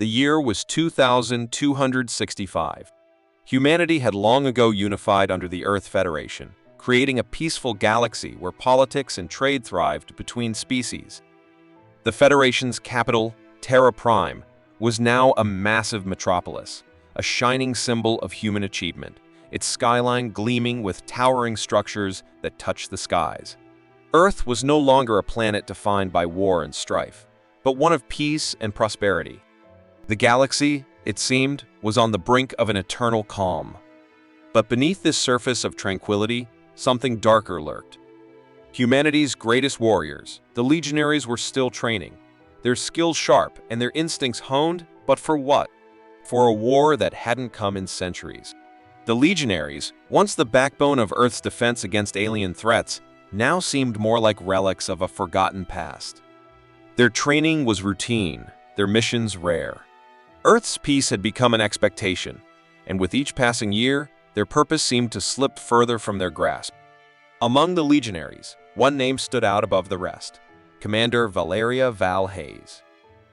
The year was 2265. Humanity had long ago unified under the Earth Federation, creating a peaceful galaxy where politics and trade thrived between species. The Federation's capital, Terra Prime, was now a massive metropolis, a shining symbol of human achievement, its skyline gleaming with towering structures that touched the skies. Earth was no longer a planet defined by war and strife, but one of peace and prosperity. The galaxy, it seemed, was on the brink of an eternal calm. But beneath this surface of tranquility, something darker lurked. Humanity's greatest warriors, the legionaries, were still training, their skills sharp and their instincts honed, but for what? For a war that hadn't come in centuries. The legionaries, once the backbone of Earth's defense against alien threats, now seemed more like relics of a forgotten past. Their training was routine, their missions rare. Earth's peace had become an expectation, and with each passing year, their purpose seemed to slip further from their grasp. Among the legionaries, one name stood out above the rest: Commander Valeria Val Hayes.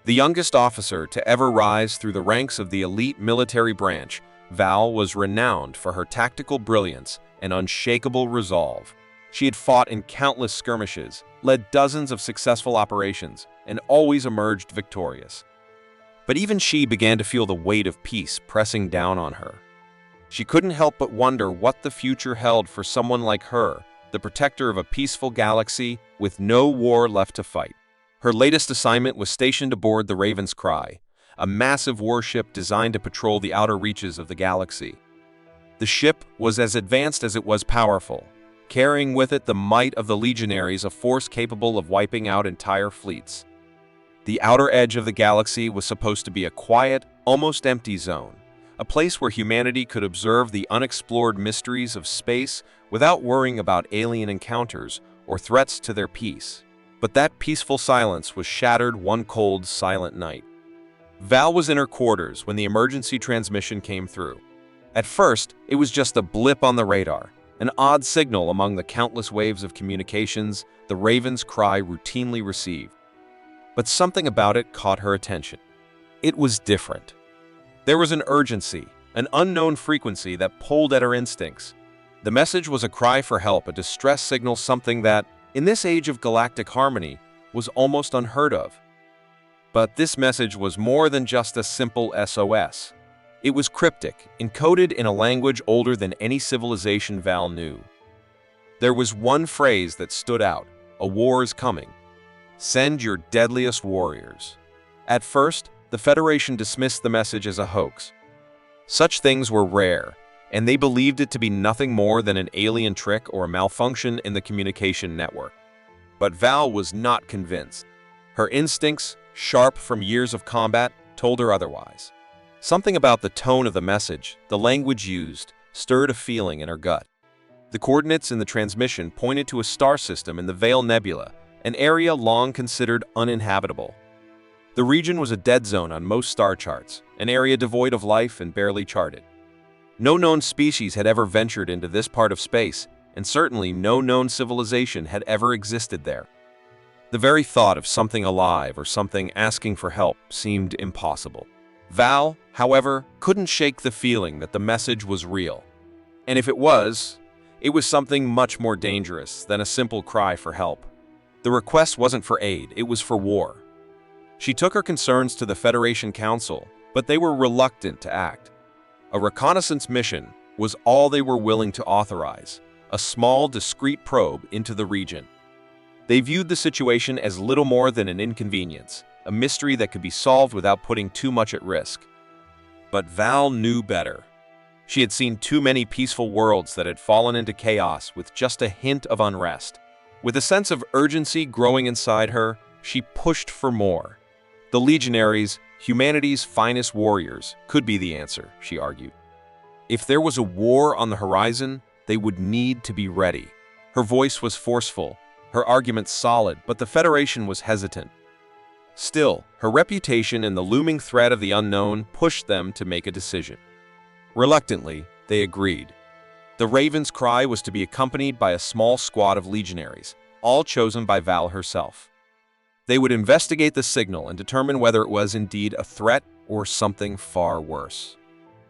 The youngest officer to ever rise through the ranks of the elite military branch, Val was renowned for her tactical brilliance and unshakable resolve. She had fought in countless skirmishes, led dozens of successful operations, and always emerged victorious. But even she began to feel the weight of peace pressing down on her. She couldn't help but wonder what the future held for someone like her, the protector of a peaceful galaxy with no war left to fight. Her latest assignment was stationed aboard the Raven's Cry, a massive warship designed to patrol the outer reaches of the galaxy. The ship was as advanced as it was powerful, carrying with it the might of the legionaries, a force capable of wiping out entire fleets. The outer edge of the galaxy was supposed to be a quiet, almost empty zone, a place where humanity could observe the unexplored mysteries of space without worrying about alien encounters or threats to their peace. But that peaceful silence was shattered one cold, silent night. Val was in her quarters when the emergency transmission came through. At first, it was just a blip on the radar, an odd signal among the countless waves of communications the Raven's Cry routinely received. But something about it caught her attention. It was different. There was an urgency, an unknown frequency that pulled at her instincts. The message was a cry for help, a distress signal, something that, in this age of galactic harmony, was almost unheard of. But this message was more than just a simple SOS. It was cryptic, encoded in a language older than any civilization Val knew. There was one phrase that stood out: "A war is coming. Send your deadliest warriors." At first, the Federation dismissed the message as a hoax. Such things were rare, and they believed it to be nothing more than an alien trick or a malfunction in the communication network. But Val was not convinced. Her instincts, sharp from years of combat, told her otherwise. Something about the tone of the message, the language used, stirred a feeling in her gut. The coordinates in the transmission pointed to a star system in the Veil Nebula, an area long considered uninhabitable. The region was a dead zone on most star charts, an area devoid of life and barely charted. No known species had ever ventured into this part of space, and certainly no known civilization had ever existed there. The very thought of something alive or something asking for help seemed impossible. Val, however, couldn't shake the feeling that the message was real. And if it was something much more dangerous than a simple cry for help. The request wasn't for aid, it was for war. She took her concerns to the Federation Council, but they were reluctant to act. A reconnaissance mission was all they were willing to authorize, a small, discreet probe into the region. They viewed the situation as little more than an inconvenience, a mystery that could be solved without putting too much at risk. But Val knew better. She had seen too many peaceful worlds that had fallen into chaos with just a hint of unrest. With a sense of urgency growing inside her, she pushed for more. The legionaries, humanity's finest warriors, could be the answer, she argued. If there was a war on the horizon, they would need to be ready. Her voice was forceful, her arguments solid, but the Federation was hesitant. Still, her reputation and the looming threat of the unknown pushed them to make a decision. Reluctantly, they agreed. The Raven's Cry was to be accompanied by a small squad of legionaries, all chosen by Val herself. They would investigate the signal and determine whether it was indeed a threat or something far worse.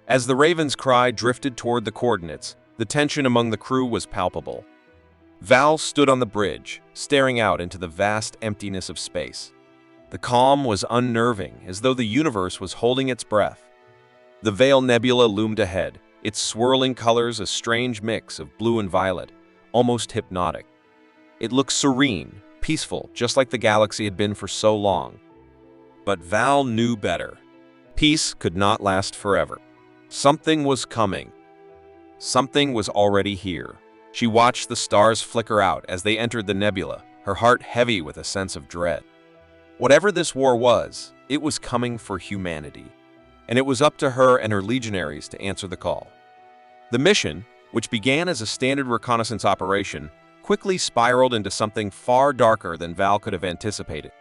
As the Raven's cry drifted toward the coordinates, the tension among the crew was palpable. Val stood on the bridge, staring out into the vast emptiness of space. The calm was unnerving, as though the universe was holding its breath. The Veil Nebula loomed ahead, its swirling colors a strange mix of blue and violet, almost hypnotic. It looked serene, peaceful, just like the galaxy had been for so long. But Val knew better. Peace could not last forever. Something was coming. Something was already here. She watched the stars flicker out as they entered the nebula, her heart heavy with a sense of dread. Whatever this war was, it was coming for humanity, and it was up to her and her legionaries to answer the call. The mission, which began as a standard reconnaissance operation, quickly spiraled into something far darker than Val could have anticipated.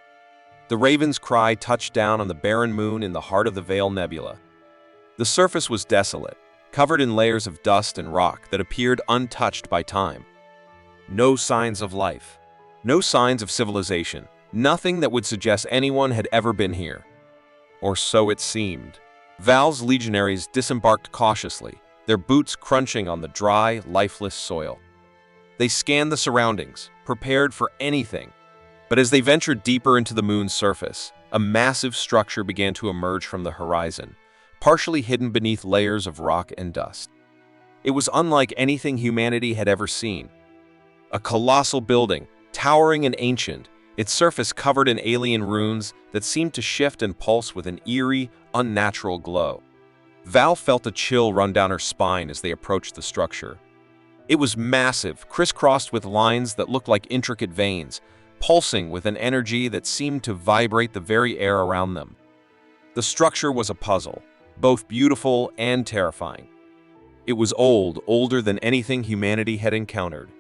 The Raven's cry touched down on the barren moon in the heart of the Veil Nebula. The surface was desolate, covered in layers of dust and rock that appeared untouched by time. No signs of life, no signs of civilization, nothing that would suggest anyone had ever been here. Or so it seemed. Val's legionaries disembarked cautiously, their boots crunching on the dry, lifeless soil. They scanned the surroundings, prepared for anything. But as they ventured deeper into the moon's surface, a massive structure began to emerge from the horizon, partially hidden beneath layers of rock and dust. It was unlike anything humanity had ever seen. A colossal building, towering and ancient, its surface covered in alien runes that seemed to shift and pulse with an eerie, unnatural glow. Val felt a chill run down her spine as they approached the structure. It was massive, crisscrossed with lines that looked like intricate veins, pulsing with an energy that seemed to vibrate the very air around them. The structure was a puzzle, both beautiful and terrifying. It was old, older than anything humanity had encountered.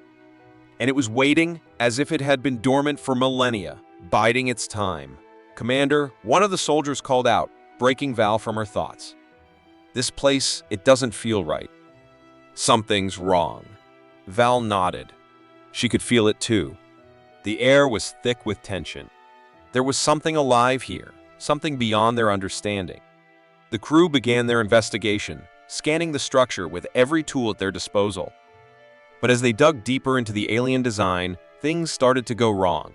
And it was waiting as if it had been dormant for millennia, biding its time. "Commander," one of the soldiers called out, breaking Val from her thoughts. "This place, it doesn't feel right." "Something's wrong." Val nodded. She could feel it too. The air was thick with tension. There was something alive here, something beyond their understanding. The crew began their investigation, scanning the structure with every tool at their disposal. But as they dug deeper into the alien design, things started to go wrong.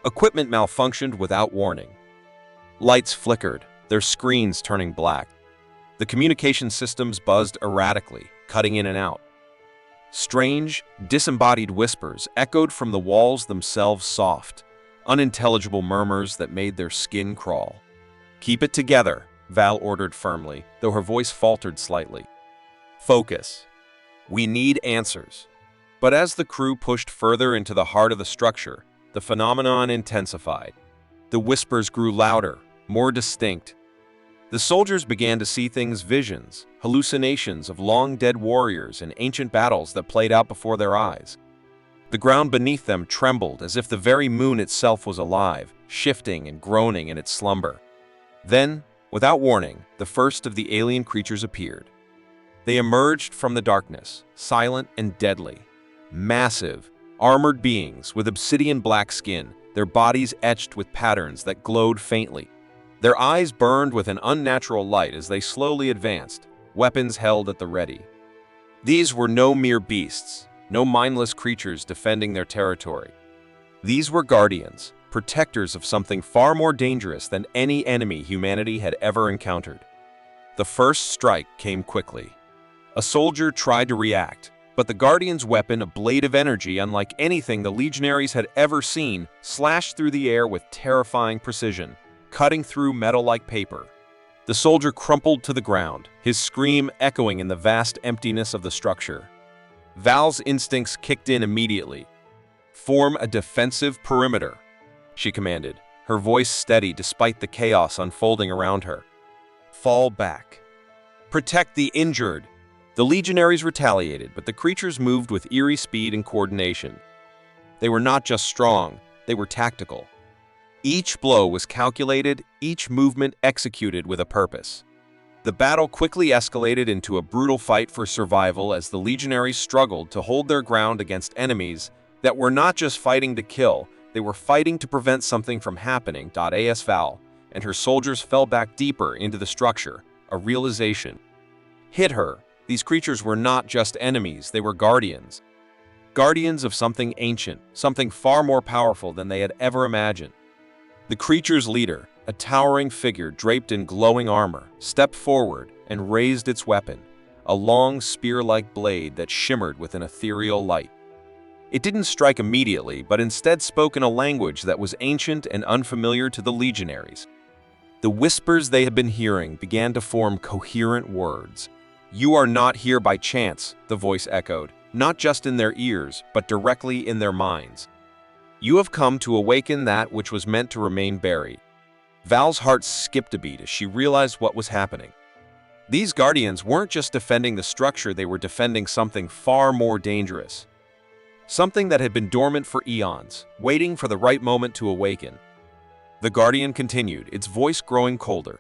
Equipment malfunctioned without warning. Lights flickered, their screens turning black. The communication systems buzzed erratically, cutting in and out. Strange, disembodied whispers echoed from the walls themselves, soft, unintelligible murmurs that made their skin crawl. "Keep it together," Val ordered firmly, though her voice faltered slightly. "Focus. We need answers." But as the crew pushed further into the heart of the structure, the phenomenon intensified. The whispers grew louder, more distinct. The soldiers began to see things, visions, hallucinations of long-dead warriors and ancient battles that played out before their eyes. The ground beneath them trembled as if the very moon itself was alive, shifting and groaning in its slumber. Then, without warning, the first of the alien creatures appeared. They emerged from the darkness, silent and deadly. Massive, armored beings with obsidian-black skin, their bodies etched with patterns that glowed faintly. Their eyes burned with an unnatural light as they slowly advanced, weapons held at the ready. These were no mere beasts, no mindless creatures defending their territory. These were guardians, protectors of something far more dangerous than any enemy humanity had ever encountered. The first strike came quickly. A soldier tried to react, but the Guardian's weapon, a blade of energy unlike anything the legionaries had ever seen, slashed through the air with terrifying precision, cutting through metal like paper. The soldier crumpled to the ground, his scream echoing in the vast emptiness of the structure. Val's instincts kicked in immediately. "Form a defensive perimeter," she commanded, her voice steady despite the chaos unfolding around her. "Fall back. Protect the injured." The legionaries retaliated, but the creatures moved with eerie speed and coordination. They were not just strong, they were tactical. Each blow was calculated, each movement executed with a purpose. The battle quickly escalated into a brutal fight for survival as the legionaries struggled to hold their ground against enemies that were not just fighting to kill, they were fighting to prevent something from happening. As Val, and her soldiers fell back deeper into the structure. A realization hit her. These creatures were not just enemies, they were guardians. Guardians of something ancient, something far more powerful than they had ever imagined. The creature's leader, a towering figure draped in glowing armor, stepped forward and raised its weapon, a long spear-like blade that shimmered with an ethereal light. It didn't strike immediately, but instead spoke in a language that was ancient and unfamiliar to the legionaries. The whispers they had been hearing began to form coherent words. "You are not here by chance," the voice echoed, not just in their ears, but directly in their minds. "You have come to awaken that which was meant to remain buried." Val's heart skipped a beat as she realized what was happening. These guardians weren't just defending the structure, they were defending something far more dangerous. Something that had been dormant for eons, waiting for the right moment to awaken. The Guardian continued, its voice growing colder.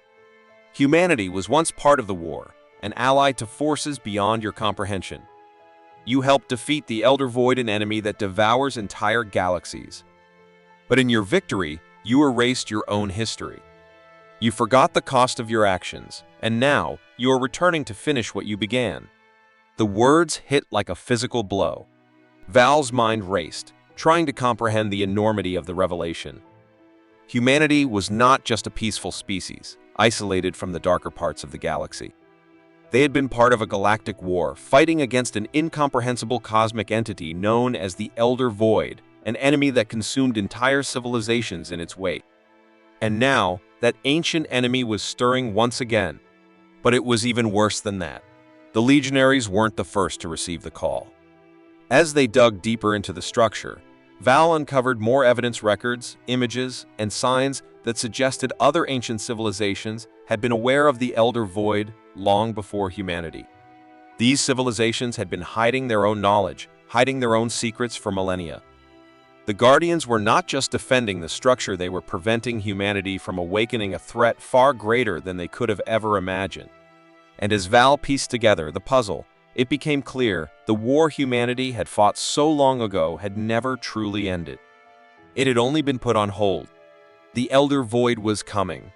"Humanity was once part of the war, an ally to forces beyond your comprehension. You helped defeat the Elder Void, an enemy that devours entire galaxies. But in your victory, you erased your own history. You forgot the cost of your actions, and now you are returning to finish what you began." The words hit like a physical blow. Val's mind raced, trying to comprehend the enormity of the revelation. Humanity was not just a peaceful species, isolated from the darker parts of the galaxy. They had been part of a galactic war, fighting against an incomprehensible cosmic entity known as the Elder Void, an enemy that consumed entire civilizations in its wake. And now, that ancient enemy was stirring once again. But it was even worse than that. The legionaries weren't the first to receive the call. As they dug deeper into the structure, Val uncovered more evidence records, images, and signs that suggested other ancient civilizations had been aware of the Elder Void long before humanity. These civilizations had been hiding their own knowledge, hiding their own secrets for millennia. The Guardians were not just defending the structure, they were preventing humanity from awakening a threat far greater than they could have ever imagined. And as Val pieced together the puzzle, it became clear the war humanity had fought so long ago had never truly ended. It had only been put on hold. The Elder Void was coming,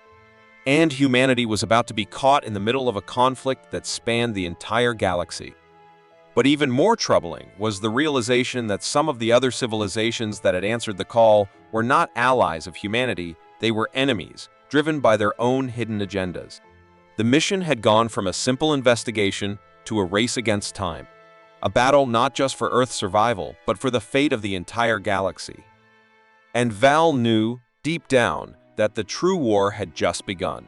and humanity was about to be caught in the middle of a conflict that spanned the entire galaxy. But even more troubling was the realization that some of the other civilizations that had answered the call were not allies of humanity, they were enemies, driven by their own hidden agendas. The mission had gone from a simple investigation to a race against time, a battle not just for Earth's survival, but for the fate of the entire galaxy. And Val knew, deep down, that the true war had just begun.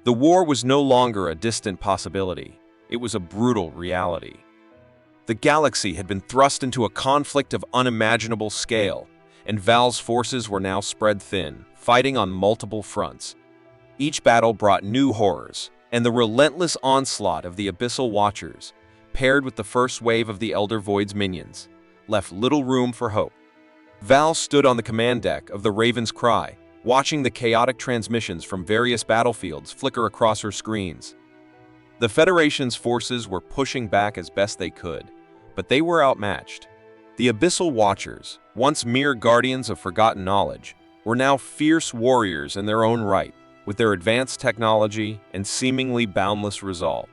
The war was no longer a distant possibility, it was a brutal reality. The galaxy had been thrust into a conflict of unimaginable scale, and Val's forces were now spread thin, fighting on multiple fronts. Each battle brought new horrors, and the relentless onslaught of the Abyssal Watchers, paired with the first wave of the Elder Void's minions, left little room for hope. Val stood on the command deck of the Raven's Cry, watching the chaotic transmissions from various battlefields flicker across her screens. The Federation's forces were pushing back as best they could, but they were outmatched. The Abyssal Watchers, once mere guardians of forgotten knowledge, were now fierce warriors in their own right, with their advanced technology and seemingly boundless resolve.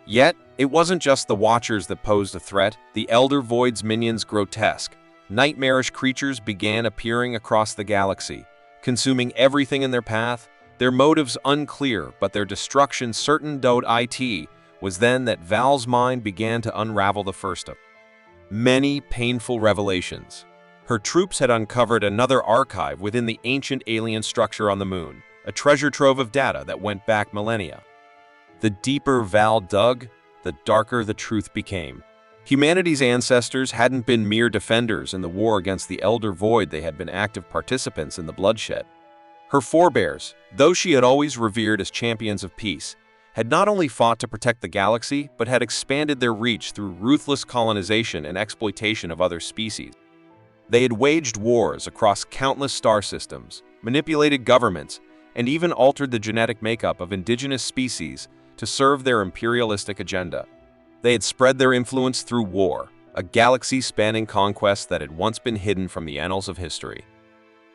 Yet, it wasn't just the Watchers that posed a threat. The Elder Void's minions, grotesque, nightmarish creatures, began appearing across the galaxy, consuming everything in their path, their motives unclear, but their destruction certain. It was then that Val's mind began to unravel the first of many painful revelations. Her troops had uncovered another archive within the ancient alien structure on the moon, a treasure trove of data that went back millennia. The deeper Val dug, the darker the truth became. Humanity's ancestors hadn't been mere defenders in the war against the Elder Void, they had been active participants in the bloodshed. Her forebears, those she had always revered as champions of peace, had not only fought to protect the galaxy, but had expanded their reach through ruthless colonization and exploitation of other species. They had waged wars across countless star systems, manipulated governments, and even altered the genetic makeup of indigenous species to serve their imperialistic agenda. They had spread their influence through war, a galaxy-spanning conquest that had once been hidden from the annals of history.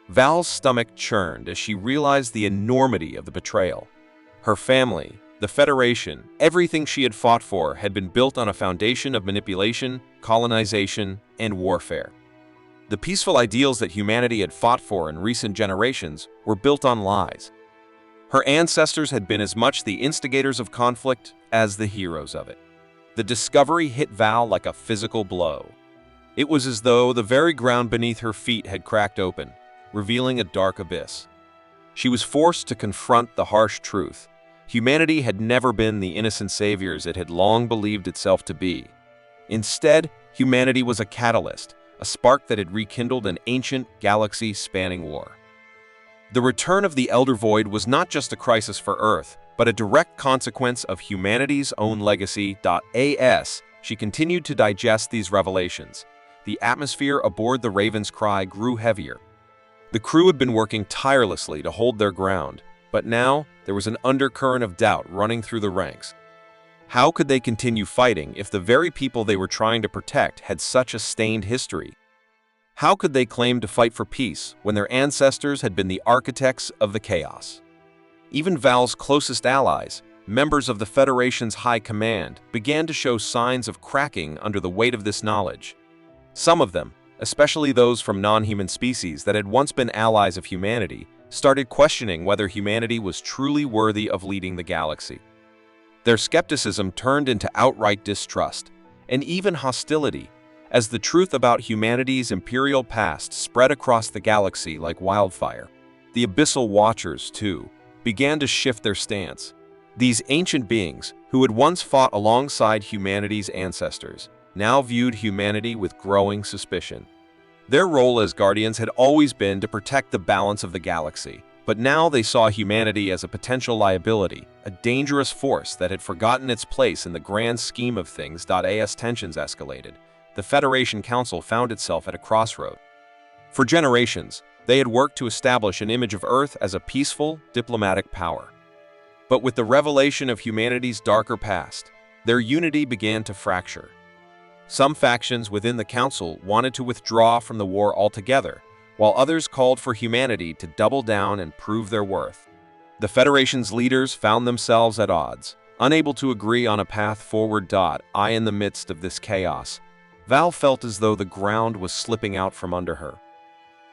Val's stomach churned as she realized the enormity of the betrayal. Her family, the Federation, everything she had fought for had been built on a foundation of manipulation, colonization, and warfare. The peaceful ideals that humanity had fought for in recent generations were built on lies. Her ancestors had been as much the instigators of conflict as the heroes of it. The discovery hit Val like a physical blow. It was as though the very ground beneath her feet had cracked open, revealing a dark abyss. She was forced to confront the harsh truth. Humanity had never been the innocent saviors it had long believed itself to be. Instead, humanity was a catalyst, a spark that had rekindled an ancient, galaxy-spanning war. The return of the Elder Void was not just a crisis for Earth, but a direct consequence of humanity's own legacy. As she continued to digest these revelations, the atmosphere aboard the Raven's Cry grew heavier. The crew had been working tirelessly to hold their ground, but now there was an undercurrent of doubt running through the ranks. How could they continue fighting if the very people they were trying to protect had such a stained history? How could they claim to fight for peace when their ancestors had been the architects of the chaos? Even Val's closest allies, members of the Federation's high command, began to show signs of cracking under the weight of this knowledge. Some of them, especially those from non-human species that had once been allies of humanity, started questioning whether humanity was truly worthy of leading the galaxy. Their skepticism turned into outright distrust, and even hostility, as the truth about humanity's imperial past spread across the galaxy like wildfire. The Abyssal Watchers, too, began to shift their stance. These ancient beings, who had once fought alongside humanity's ancestors, now viewed humanity with growing suspicion. Their role as guardians had always been to protect the balance of the galaxy, but now they saw humanity as a potential liability, a dangerous force that had forgotten its place in the grand scheme of things. As tensions escalated, the Federation Council found itself at a crossroad. For generations, they had worked to establish an image of Earth as a peaceful, diplomatic power. But with the revelation of humanity's darker past, their unity began to fracture. Some factions within the Council wanted to withdraw from the war altogether, while others called for humanity to double down and prove their worth. The Federation's leaders found themselves at odds, unable to agree on a path forward. In the midst of this chaos, Val felt as though the ground was slipping out from under her.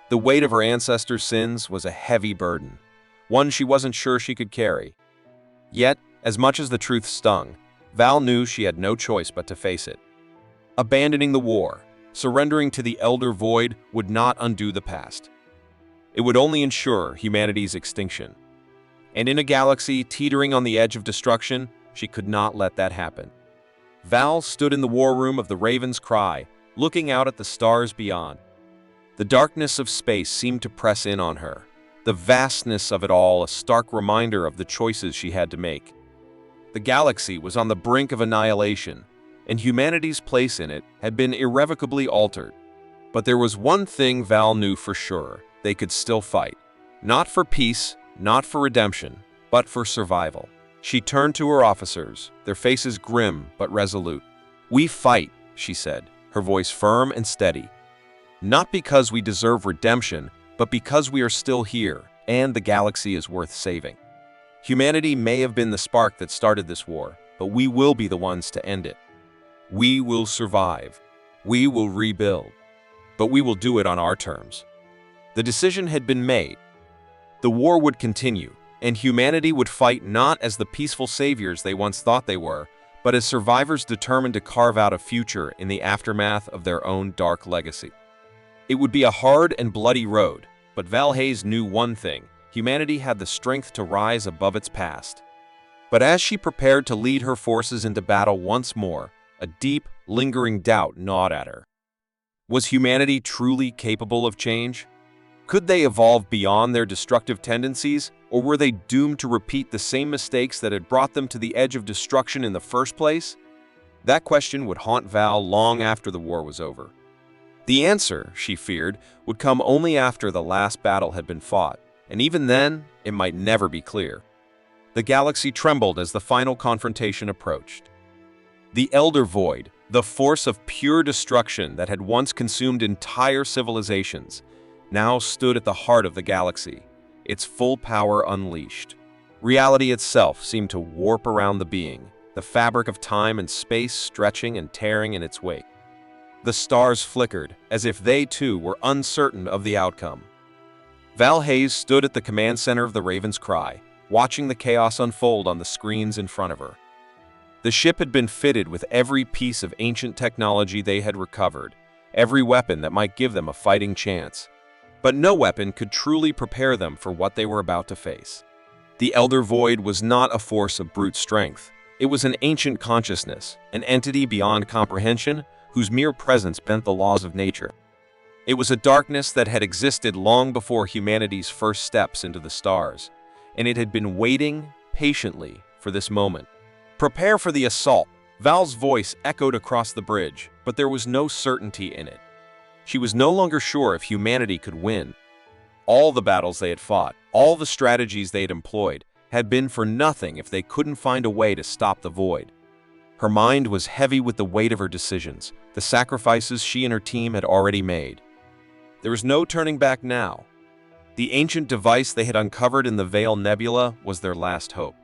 The weight of her ancestors' sins was a heavy burden, one she wasn't sure she could carry. Yet, as much as the truth stung, Val knew she had no choice but to face it. Abandoning the war, surrendering to the Elder Void would not undo the past. It would only ensure humanity's extinction. And in a galaxy teetering on the edge of destruction, she could not let that happen. Val stood in the war room of the Raven's Cry, looking out at the stars beyond. The darkness of space seemed to press in on her, the vastness of it all a stark reminder of the choices she had to make. The galaxy was on the brink of annihilation, and humanity's place in it had been irrevocably altered. But there was one thing Val knew for sure: they could still fight. Not for peace, not for redemption, but for survival. She turned to her officers, their faces grim but resolute. "We fight," she said, her voice firm and steady. "Not because we deserve redemption, but because we are still here, and the galaxy is worth saving. Humanity may have been the spark that started this war, but we will be the ones to end it. We will survive. We will rebuild. But we will do it on our terms." The decision had been made. The war would continue, and humanity would fight not as the peaceful saviors they once thought they were, but as survivors determined to carve out a future in the aftermath of their own dark legacy. It would be a hard and bloody road, but Val Hayes knew one thing: humanity had the strength to rise above its past. But as she prepared to lead her forces into battle once more, a deep, lingering doubt gnawed at her. Was humanity truly capable of change? Could they evolve beyond their destructive tendencies, or were they doomed to repeat the same mistakes that had brought them to the edge of destruction in the first place? That question would haunt Val long after the war was over. The answer, she feared, would come only after the last battle had been fought, and even then, it might never be clear. The galaxy trembled as the final confrontation approached. The Elder Void, the force of pure destruction that had once consumed entire civilizations, now stood at the heart of the galaxy, its full power unleashed. Reality itself seemed to warp around the being, the fabric of time and space stretching and tearing in its wake. The stars flickered, as if they too were uncertain of the outcome. Val Hayes stood at the command center of the Raven's Cry, watching the chaos unfold on the screens in front of her. The ship had been fitted with every piece of ancient technology they had recovered, every weapon that might give them a fighting chance. But no weapon could truly prepare them for what they were about to face. The Elder Void was not a force of brute strength. It was an ancient consciousness, an entity beyond comprehension, whose mere presence bent the laws of nature. It was a darkness that had existed long before humanity's first steps into the stars, and it had been waiting patiently for this moment. "Prepare for the assault," Val's voice echoed across the bridge, but there was no certainty in it. She was no longer sure if humanity could win. All the battles they had fought, all the strategies they had employed, had been for nothing if they couldn't find a way to stop the void. Her mind was heavy with the weight of her decisions, the sacrifices she and her team had already made. There was no turning back now. The ancient device they had uncovered in the Veil Nebula was their last hope.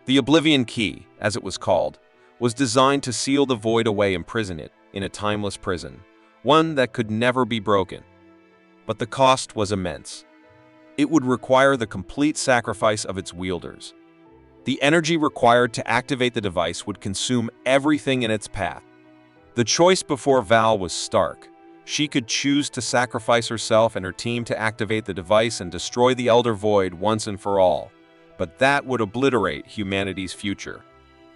The Oblivion Key, as it was called, was designed to seal the void away and imprison it in a timeless prison, one that could never be broken. But the cost was immense. It would require the complete sacrifice of its wielders. The energy required to activate the device would consume everything in its path. The choice before Val was stark. She could choose to sacrifice herself and her team to activate the device and destroy the Elder Void once and for all, but that would obliterate humanity's future.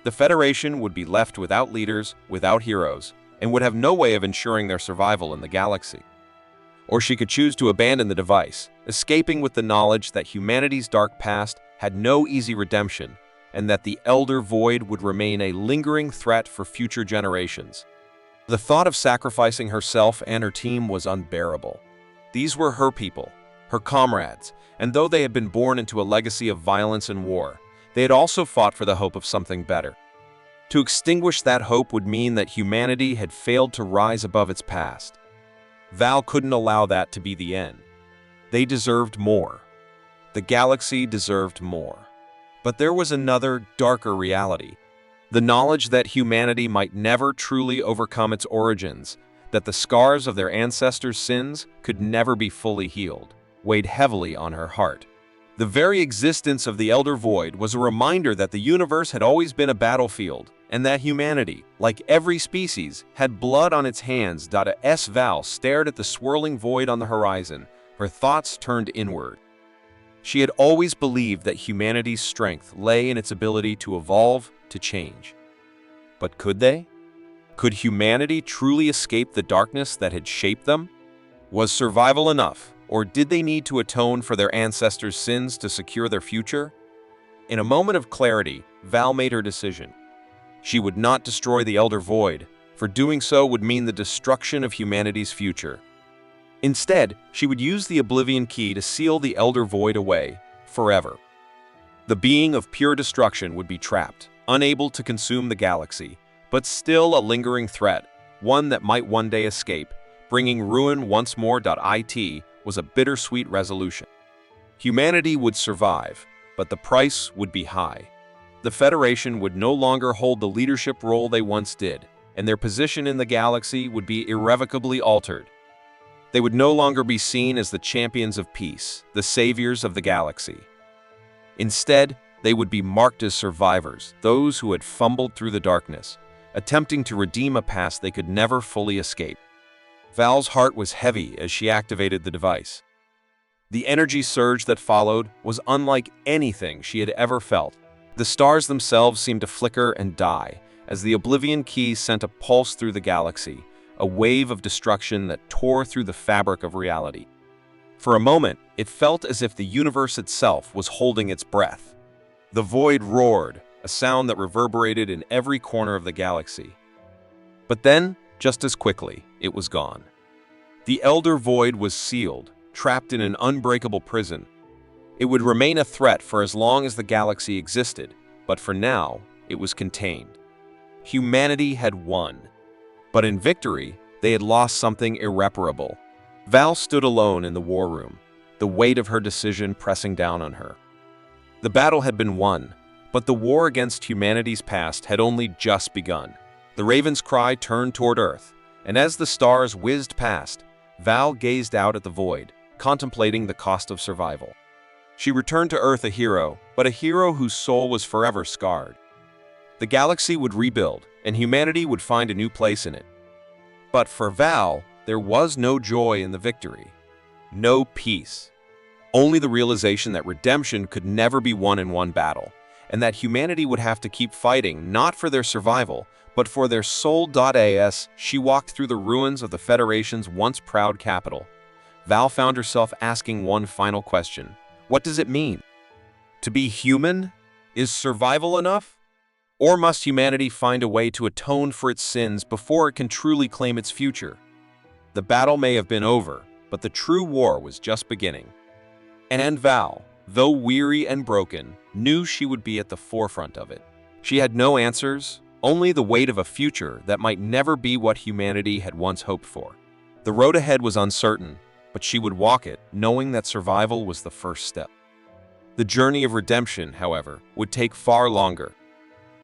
The Federation would be left without leaders, without heroes, and would have no way of ensuring their survival in the galaxy. Or she could choose to abandon the device, escaping with the knowledge that humanity's dark past had no easy redemption, and that the Elder Void would remain a lingering threat for future generations. The thought of sacrificing herself and her team was unbearable. These were her people, her comrades, and though they had been born into a legacy of violence and war, they had also fought for the hope of something better. To extinguish that hope would mean that humanity had failed to rise above its past. Val couldn't allow that to be the end. They deserved more. The galaxy deserved more. But there was another, darker reality. The knowledge that humanity might never truly overcome its origins, that the scars of their ancestors' sins could never be fully healed, weighed heavily on her heart. The very existence of the Elder Void was a reminder that the universe had always been a battlefield, and that humanity, like every species, had blood on its hands. As Val stared at the swirling void on the horizon, her thoughts turned inward. She had always believed that humanity's strength lay in its ability to evolve, to change. But could they? Could humanity truly escape the darkness that had shaped them? Was survival enough, or did they need to atone for their ancestors' sins to secure their future? In a moment of clarity, Val made her decision. She would not destroy the Elder Void, for doing so would mean the destruction of humanity's future. Instead, she would use the Oblivion Key to seal the Elder Void away, forever. The being of pure destruction would be trapped, unable to consume the galaxy, but still a lingering threat, one that might one day escape, bringing ruin once more. It was a bittersweet resolution. Humanity would survive, but the price would be high. The Federation would no longer hold the leadership role they once did, and their position in the galaxy would be irrevocably altered. They would no longer be seen as the champions of peace, the saviors of the galaxy. Instead, they would be marked as survivors, those who had fumbled through the darkness, attempting to redeem a past they could never fully escape. Val's heart was heavy as she activated the device. The energy surge that followed was unlike anything she had ever felt. The stars themselves seemed to flicker and die as the Oblivion Key sent a pulse through the galaxy, a wave of destruction that tore through the fabric of reality. For a moment, it felt as if the universe itself was holding its breath. The void roared, a sound that reverberated in every corner of the galaxy. But then, just as quickly, it was gone. The Elder Void was sealed, trapped in an unbreakable prison. It would remain a threat for as long as the galaxy existed, but for now, it was contained. Humanity had won. But in victory, they had lost something irreparable. Val stood alone in the war room, the weight of her decision pressing down on her. The battle had been won, but the war against humanity's past had only just begun. The raven's cry turned toward Earth, and as the stars whizzed past, Val gazed out at the void, contemplating the cost of survival. She returned to Earth a hero, but a hero whose soul was forever scarred. The galaxy would rebuild, and humanity would find a new place in it. But for Val, there was no joy in the victory. No peace. Only the realization that redemption could never be won in one battle, and that humanity would have to keep fighting not for their survival, but for their soul. As she walked through the ruins of the Federation's once proud capital, Val found herself asking one final question. What does it mean? To be human? Is survival enough? Or must humanity find a way to atone for its sins before it can truly claim its future? The battle may have been over, but the true war was just beginning. And Val, though weary and broken, knew she would be at the forefront of it. She had no answers, only the weight of a future that might never be what humanity had once hoped for. The road ahead was uncertain, but she would walk it, knowing that survival was the first step. The journey of redemption, however, would take far longer.